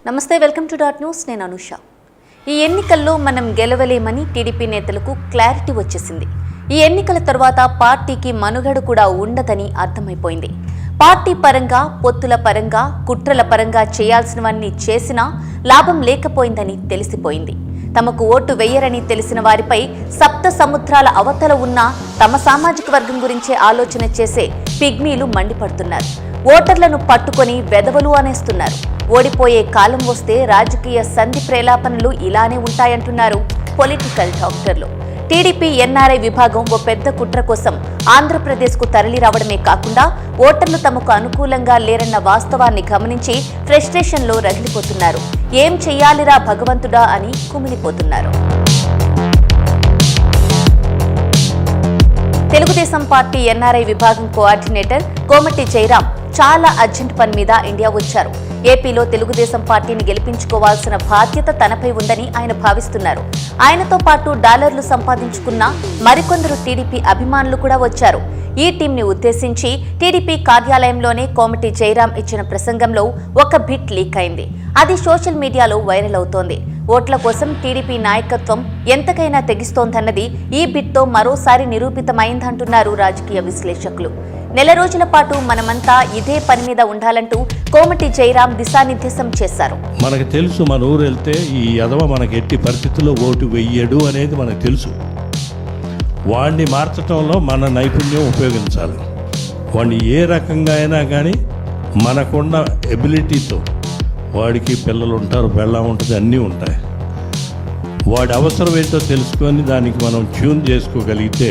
నమస్తే, welcome to dot news. నేను అనుష. ఈ ఎన్నికల్లో మనం గెలవలేమని టీడీపీ నేతలకు క్లారిటీ వచ్చేసింది. ఈ ఎన్నికల తర్వాత పార్టీకి మనుగడ కూడా ఉండదని అర్థమైపోయింది. పార్టీ పరంగా, పొత్తుల పరంగా, కుట్రల పరంగా చేయాల్సినవన్నీ చేసినా లాభం లేకపోయిందని తెలిసిపోయింది. తమకు ఓటు వేయరని తెలిసిన వారిపై సప్త సముద్రాల అవతల ఉన్న తమ సామాజిక వర్గం గురించే ఆలోచన చేసే పిగ్మీలు మండిపడుతున్నారు. ఓటర్లను పట్టుకొని వెధవలు అనేస్తున్నారు. ఓడిపోయే కాలం వస్తే రాజకీయ సంధి ప్రేలాపనలు ఇలానే ఉంటాయంటున్నారు పొలిటికల్ డాక్టర్లు. టీడీపీ ఎన్ఆర్ఐ విభాగం ఓ పెద్ద కుట్ర కోసం ఆంధ్రప్రదేశ్కు తరలి రావడమే కాకుండా ఓటర్లు తమకు అనుకూలంగా లేరన్న వాస్తవాన్ని గమనించి ఫ్రస్ట్రేషన్లో రగిలిపోతున్నారు. ఏం చెయ్యాలిరా భగవంతుడా అని కుమిలిపోతున్నారు. తెలుగుదేశం పార్టీ ఎన్ఆర్ఐ విభాగం కోఆర్డినేటర్ కోమటి జయరాం చాలా అర్జెంట్ పని మీద ఇండియా వచ్చారు. ఏపీలో తెలుగుదేశం పార్టీని గెలిపించుకోవాల్సిన బాధ్యత తనపై ఉందని ఆయన భావిస్తున్నారు. ఆయనతో పాటు డాలర్లు సంపాదించుకున్న మరికొందరు టీడీపీ అభిమానులు కూడా వచ్చారు. ఈ టీంని ఉద్దేశించి టీడీపీ కార్యాలయంలోనే కోమటి జయరాం ఇచ్చిన ప్రసంగంలో ఒక బిట్ లీక్ అయింది. అది సోషల్ మీడియాలో వైరల్ అవుతోంది. ఓట్ల కోసం టీడీపీ నాయకత్వం ఎంతకైనా తెగిస్తోందన్నది ఈ బిట్తో మరోసారి నిరూపితమైందంటున్నారు రాజకీయ విశ్లేషకులు. నెల రోజుల పాటు మనమంతా ఇదే పని మీద ఉండాలంటూ కోమటి జయరాం దిశానిర్దేశం చేశారు. మనకు తెలుసు, మన ఊరు వెళ్తే ఈ యదవ మనకి ఎట్టి పరిస్థితుల్లో ఓటు వెయ్యడు అనేది మనకు తెలుసు. వాడిని మార్చడంలో మన నైపుణ్యం ఉపయోగించాలి. వాడిని ఏ రకంగా అయినా కానీ మనకున్న ఎబిలిటీతో, వాడికి పిల్లలు ఉంటారు, పెళ్ళం ఉంటుంది, అన్నీ ఉంటాయి. వాడి అవసరం ఏంటో తెలుసుకొని దానికి మనం ట్యూన్ చేసుకోగలిగితే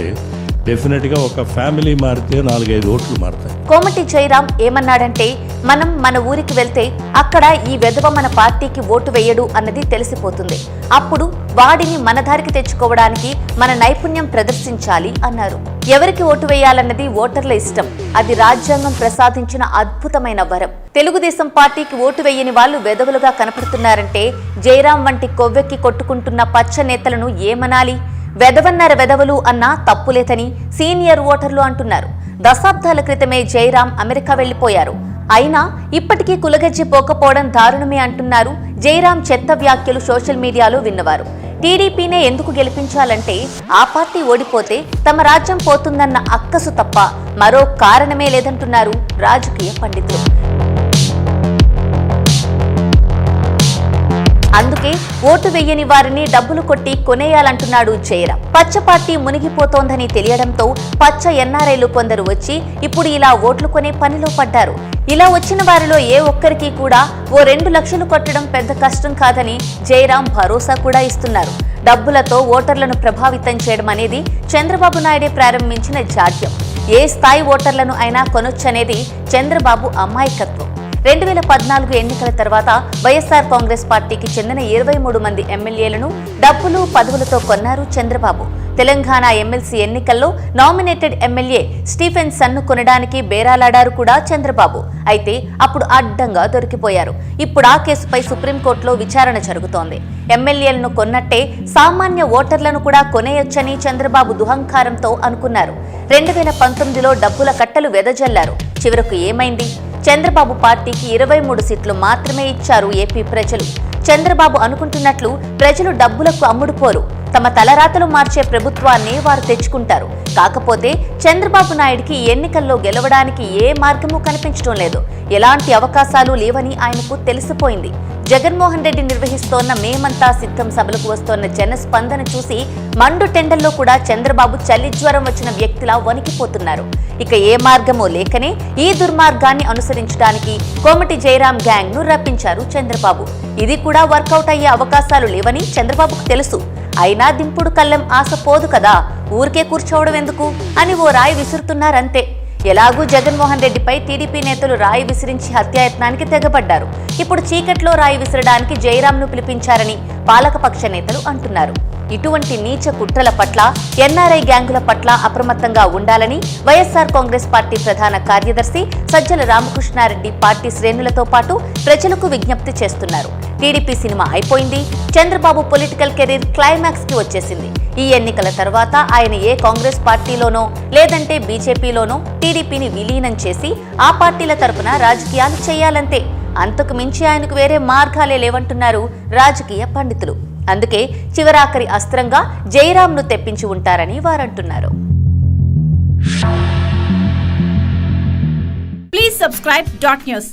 డెఫినెట్గా ఒక ఫ్యామిలీ మారితే 4-5 ఓట్లు మారుతాయి. కోమటి జయరాం ఏమన్నాడంటే, మనం మన ఊరికి వెళ్తే అక్కడ ఈ వెధవ మన పార్టీకి ఓటు వేయడు అన్నది తెలిసిపోతుంది. అప్పుడు వాడిని మన దారికి తెచ్చుకోవడానికి మన నైపుణ్యం ప్రదర్శించాలి అన్నారు. ఎవరికి ఓటు వేయాలన్నది ఓటర్ల ఇష్టం. అది రాజ్యాంగం ప్రసాదించిన అద్భుతమైన వరం. తెలుగుదేశం పార్టీకి ఓటు వేయని వాళ్ళు వెధవలుగా కనపడుతున్నారంటే జయరాం వంటి కొవ్వెక్కి కొట్టుకుంటున్న పచ్చ నేతలను ఏమనాలి? వెధవన్నర వెధవలు అన్నా తప్పులేదని సీనియర్ ఓటర్లు అంటున్నారు. దశాబ్దాల క్రితమే జయరాం అమెరికా వెళ్లిపోయారు. అయినా ఇప్పటికీ కులగజ్జి పోకపోవడం దారుణమే అంటున్నారు జయరాం చెత్త వ్యాఖ్యలు సోషల్ మీడియాలో విన్నవారు. టీడీపీనే ఎందుకు గెలిపించాలంటే ఆ పార్టీ ఓడిపోతే తమ రాజ్యం పోతుందన్న అక్కసు తప్ప మరో కారణమే లేదంటున్నారు రాజకీయ పండితులు. అందుకే ఓటు వెయ్యని వారిని డబ్బులు కొట్టి కొనేయాలంటున్నాడు జయరాం. పచ్చ పార్టీ మునిగిపోతోందని తెలియడంతో పచ్చ ఎన్ఆర్ఐలు కొందరు వచ్చి ఇప్పుడు ఇలా ఓట్లు కొనే పనిలో పడ్డారు. ఇలా వచ్చిన వారిలో ఏ ఒక్కరికి కూడా ఓ 2 లక్షలు కొట్టడం పెద్ద కష్టం కాదని జయరాం భరోసా కూడా ఇస్తున్నారు. డబ్బులతో ఓటర్లను ప్రభావితం చేయడం అనేది చంద్రబాబు నాయుడే ప్రారంభించిన జాడ్యం. ఏ స్థాయి ఓటర్లను అయినా కొనొచ్చనేది చంద్రబాబు అమాయకత్వం. 2014 ఎన్నికల తర్వాత వైఎస్ఆర్ కాంగ్రెస్ పార్టీకి చెందిన 23 మంది ఎమ్మెల్యేలను డబ్బులు, పదవులతో కొన్నారు చంద్రబాబు. తెలంగాణ ఎమ్మెల్సీ ఎన్నికల్లో నామినేటెడ్ ఎమ్మెల్యే స్టీఫెన్సన్ను కొనడానికి బేరాలాడారు కూడా చంద్రబాబు. అయితే అప్పుడు అడ్డంగా దొరికిపోయారు. ఇప్పుడు ఆ కేసుపై సుప్రీంకోర్టులో విచారణ జరుగుతోంది. ఎమ్మెల్యేలను కొన్నట్టే సామాన్య ఓటర్లను కూడా కొనేయొచ్చని చంద్రబాబు దుహంకారంతో అనుకున్నారు. 2019లో డబ్బుల కట్టలు వెదజల్లారు. చివరకు ఏమైంది? చంద్రబాబు పార్టీకి 23 సీట్లు మాత్రమే ఇచ్చారు ఏపీ ప్రజలు. చంద్రబాబు అనుకుంటున్నట్లు ప్రజలు డబ్బులకు అమ్ముడుపోరు. తమ తలరాతలు మార్చే ప్రభుత్వాన్ని వారు తెచ్చుకుంటారు. కాకపోతే చంద్రబాబు నాయుడికి ఎన్నికల్లో గెలవడానికి ఏ మార్గమూ కనిపించడం లేదు. ఎలాంటి అవకాశాలు లేవని ఆయనకు తెలిసిపోయింది. జగన్మోహన్ రెడ్డి నిర్వహిస్తోన్న మేమంతా సిద్ధం సభలకు వస్తోన్న జనస్పందన చూసి మండు టెండల్లో కూడా చంద్రబాబు చలి జ్వరం వచ్చిన వ్యక్తిలా వణికిపోతున్నారు. ఇక ఏ మార్గమో లేకనే ఈ దుర్మార్గాన్ని అనుసరించడానికి కోమటి జయరాం గ్యాంగ్ ను రప్పించారు చంద్రబాబు. ఇది కూడా వర్కౌట్ అయ్యే అవకాశాలు లేవని చంద్రబాబుకు తెలుసు. అయినా దింపుడు కళ్ళెం ఆశ పోదు కదా, ఊరికే కూర్చోవడం ఎందుకు అని ఓ రాయి విసురుతున్నారంతే. ఎలాగూ జగన్మోహన్ రెడ్డిపై టీడీపీ నేతలు రాయి విసిరించి హత్యాయత్నానికి తెగబడ్డారు. ఇప్పుడు చీకట్లో రాయి విసరడానికి జయరాంను పిలిపించారని పాలకపక్ష నేతలు అంటున్నారు. ఇటువంటి నీచ కుట్రల పట్ల, ఎన్ఆర్ఐ గ్యాంగుల పట్ల అప్రమత్తంగా ఉండాలని వైఎస్ఆర్ కాంగ్రెస్ పార్టీ ప్రధాన కార్యదర్శి సజ్జల రామకృష్ణారెడ్డి పార్టీ శ్రేణులతో పాటు ప్రజలకు విజ్ఞప్తి చేస్తున్నారు. టీడీపీ సినిమా అయిపోయింది. చంద్రబాబు పొలిటికల్ కెరీర్ క్లైమాక్స్ కి వచ్చేసింది. ఈ ఎన్నికల తర్వాత ఆయన ఏ కాంగ్రెస్ పార్టీలోనో లేదంటే బీజేపీలోనో టీడీపీని విలీనం చేసి ఆ పార్టీల తరపున రాజకీయాలు చేయాలంతే. అంతకు మించి ఆయనకు వేరే మార్గాలే లేవంటున్నారు రాజకీయ పండితులు. అందుకే చివరాఖరి అస్త్రంగా జయరాంను తెప్పించి ఉంటారని వారంటున్నారు. Please subscribe .news.